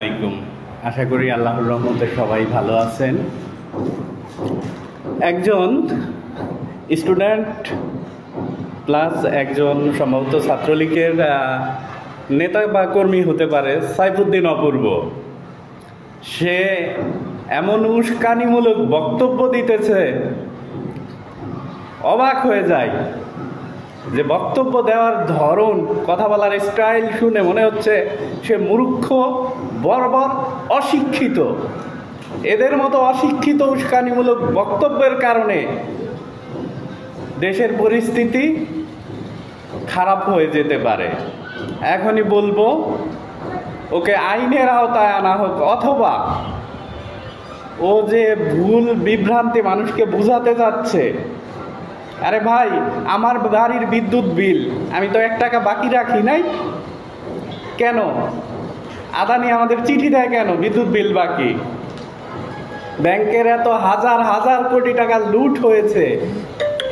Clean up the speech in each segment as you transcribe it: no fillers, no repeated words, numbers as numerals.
আলাইকুম। আশা করি আল্লাহর রহমতে সবাই ভালো আছেন। একজন স্টুডেন্ট প্লাস একজন সম্ভবত ছাত্রলীগের নেতা বা কর্মী হতে পারে সাইফুদ্দিন অপূর্ব, সে এমন উস্কানিমূলক বক্তব্য দিতেছে, অবাক হয়ে যায় যে বক্তব্য দেওয়ার ধরন, কথা বলার স্টাইল শুনে মনে হচ্ছে সে মূর্খ, বর্বর, অশিক্ষিত। এদের মতো অশিক্ষিত উস্কানিমূলক বক্তব্যের কারণে দেশের পরিস্থিতি খারাপ হয়ে যেতে পারে। এখনই বলবো ওকে আইনের আওতায় আনা হোক, অথবা ও যে ভুল বিভ্রান্তি মানুষকে বুঝাতে যাচ্ছে। আরে ভাই, আমার বাড়ির বিদ্যুৎ বিল আমি তো 1 টাকা বাকি রাখি নাই, কেন আদানি আমাদের চিঠি দেয় কেন বিদ্যুৎ বিল বাকি? ব্যাংকের এত হাজার হাজার কোটি টাকা লুট হয়েছে,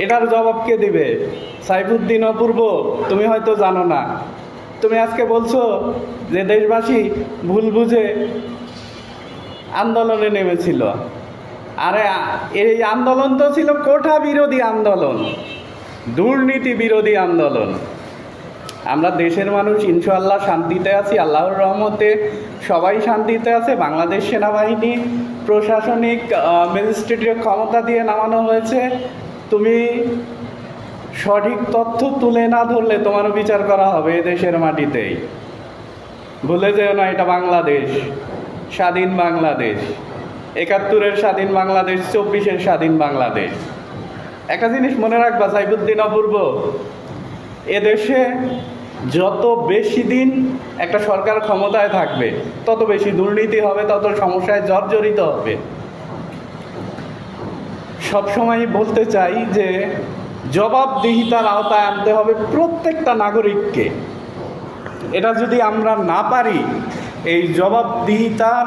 এটার জবাব কে দিবে? সাইফুদ্দিন অপূর্ব, তুমি হয়তো জানো না। তুমি আজকে বলছো যে দেশবাসী ভুল বুঝে আন্দোলনে নেমেছিল। আরে এই আন্দোলন তো ছিল কোঠা বিরোধী আন্দোলন, দুর্নীতি বিরোধী আন্দোলন। আমরা দেশের মানুষ ইনশাআল্লাহ শান্তিতে আছি, আল্লাহর রহমতে সবাই শান্তিতে আছে। বাংলাদেশ সেনাবাহিনী প্রশাসনিক ম্যাজিস্ট্রেটের ক্ষমতা দিয়ে নামানো হয়েছে। তুমি সঠিক তথ্য তুলে না ধরলে তোমারও বিচার করা হবে দেশের মাটিতেই। ভুলে যেও না, এটা বাংলাদেশ, স্বাধীন বাংলাদেশ। 71-এর স্বাধীন বাংলাদেশ, 24-এর স্বাধীন বাংলাদেশ। একটা জিনিস মনে রাখবা সাইফুদ্দিন অপূর্ব, এদেশে যত বেশি দিন একটা সরকার ক্ষমতায় থাকবে তত বেশি দুর্নীতি হবে, তত সমস্যায় জর্জরিত হবে। সবসময় বলতে চাই যে জবাবদিহিতার আওতায় আনতে হবে প্রত্যেকটা নাগরিককে। এটা যদি আমরা না পারি, এই জবাবদিহিতার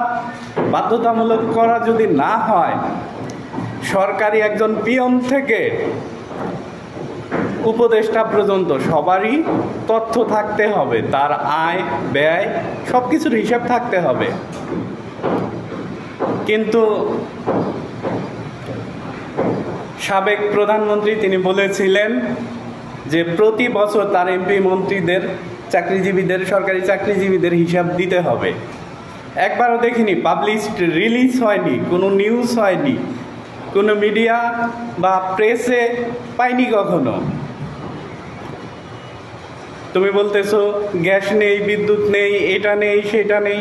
বাধ্যতামূলক করা যদি না হয়, সরকারি একজন পিয়ন থেকে উপদেষ্টা পর্যন্ত সবারই তথ্য থাকতে হবে, তার আয় ব্যয় সব কিছুর হিসাব থাকতে হবে। কিন্তু সাবেক প্রধানমন্ত্রী তিনি বলেছিলেন যে প্রতি বছর তার এমপি মন্ত্রীদের, চাকরিজীবীদের, সরকারি চাকরিজীবীদের হিসাব দিতে হবে। একবারও দেখিনি, পাবলিশড, রিলিজ হয়নি, কোনো নিউজ হয়নি, কোনো মিডিয়া বা প্রেসে পাইনি কখনো। তুমি বলতেছো গ্যাস নেই, বিদ্যুৎ নেই, এটা নেই, সেটা নেই।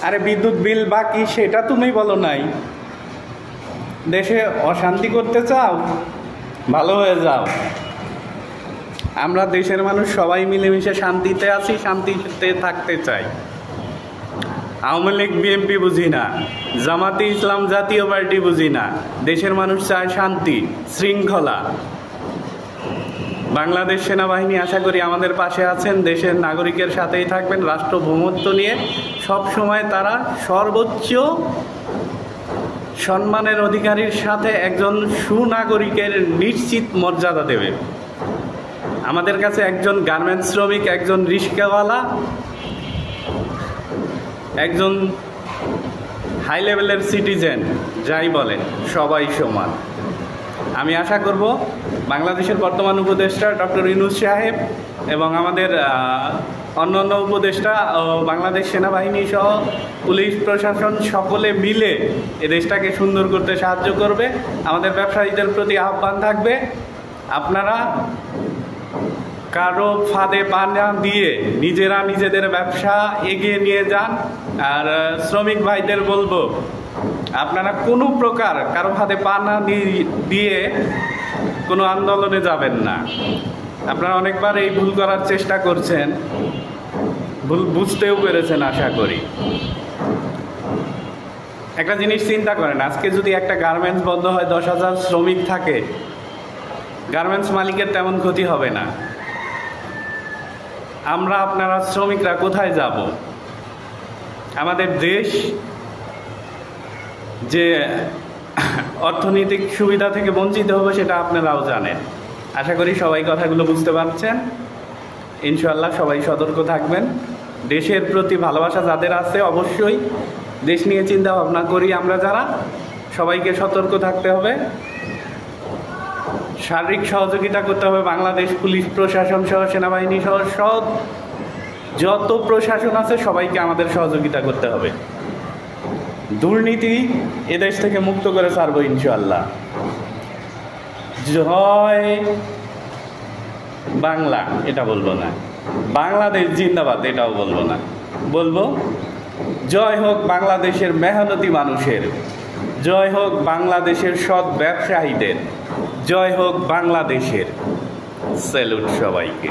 আরে বিদ্যুৎ বিল বাকি, সেটা তুমি বলো নাই। দেশে অশান্তি করতে চাও, ভালো হয়ে যাও। আমরা দেশের মানুষ সবাই মিলেমিশে শান্তিতে আছি, শান্তিতে থাকতে চাই। আওয়ামী লীগ বিএনপি বুঝি না, জামাতে ইসলাম জাতীয় পার্টি বুঝি না। দেশের মানুষ চায় শান্তি, শৃঙ্খলা। বাংলাদেশ সেনাবাহিনী আশা করি আমাদের পাশে আছেন, দেশের নাগরিকের সাথেই থাকবেন। রাষ্ট্রভৌমত্ব নিয়ে সব সময় তারা সর্বোচ্চ সম্মানের অধিকারীর সাথে একজন সুনাগরিকের নিশ্চিত মর্যাদা দেবে। আমাদের কাছে একজন গার্মেন্টস শ্রমিক, একজন রিক্সাওয়ালা, একজন হাই লেভেলের সিটিজেন, যাই বলেন, সবাই সমান। আমি আশা করব বাংলাদেশের বর্তমান উপদেষ্টা ডক্টর ইউনূস সাহেব এবং আমাদের অন্যান্য উপদেষ্টা ও বাংলাদেশ সেনাবাহিনী সহ পুলিশ প্রশাসন সকলে মিলে এ দেশটাকে সুন্দর করতে সাহায্য করবে। আমাদের ব্যবসায়ীদের প্রতি আহ্বান থাকবে, আপনারা কারো ফাঁদে পা না দিয়ে নিজেরা নিজেদের ব্যবসা এগিয়ে নিয়ে যান। আর শ্রমিক ভাইদের বলবো, আপনারা কোনো প্রকার কারো ফাঁদে পা না দিয়ে কোনো আন্দোলনে যাবেন না। আপনারা অনেকবার এই ভুল করার চেষ্টা করছেন, ভুল বুঝতেও পেরেছেন আশা করি। একটা জিনিস চিন্তা করেন, আজকে যদি একটা গার্মেন্টস বন্ধ হয়, 10,000 শ্রমিক থাকে, গার্মেন্টস মালিকের তেমন ক্ষতি হবে না। আমরা আপনারা শ্রমিকরা কোথায় যাব? আমাদের দেশ যে অর্থনৈতিক সুবিধা থেকে বঞ্চিত হবে সেটা আপনারাও জানেন। আশা করি সবাই কথাগুলো বুঝতে পারছেন। ইনশাআল্লাহ সবাই সতর্ক থাকবেন। দেশের প্রতি ভালোবাসা যাদের আছে অবশ্যই দেশ নিয়ে চিন্তা ভাবনা করি আমরা যারা, সবাইকে সতর্ক থাকতে হবে, শারীরিক সহযোগিতা করতে হবে। বাংলাদেশ পুলিশ প্রশাসন সহ সেনাবাহিনী সহ সব যত প্রশাসন আছে সবাইকে আমাদের সহযোগিতা করতে হবে। দুর্নীতি এদেশ থেকে মুক্ত করে ছাড়বো ইনশাআল্লাহ। জয় বাংলা এটা বলবো না, বাংলাদেশ জিন্দাবাদ এটাও বলবো না, বলবো জয় হোক বাংলাদেশের মেহনতি মানুষের, জয় হোক বাংলাদেশের সৎ ব্যবসায়ীদের, জয় হোক বাংলাদেশের। স্যালুট সবাইকে।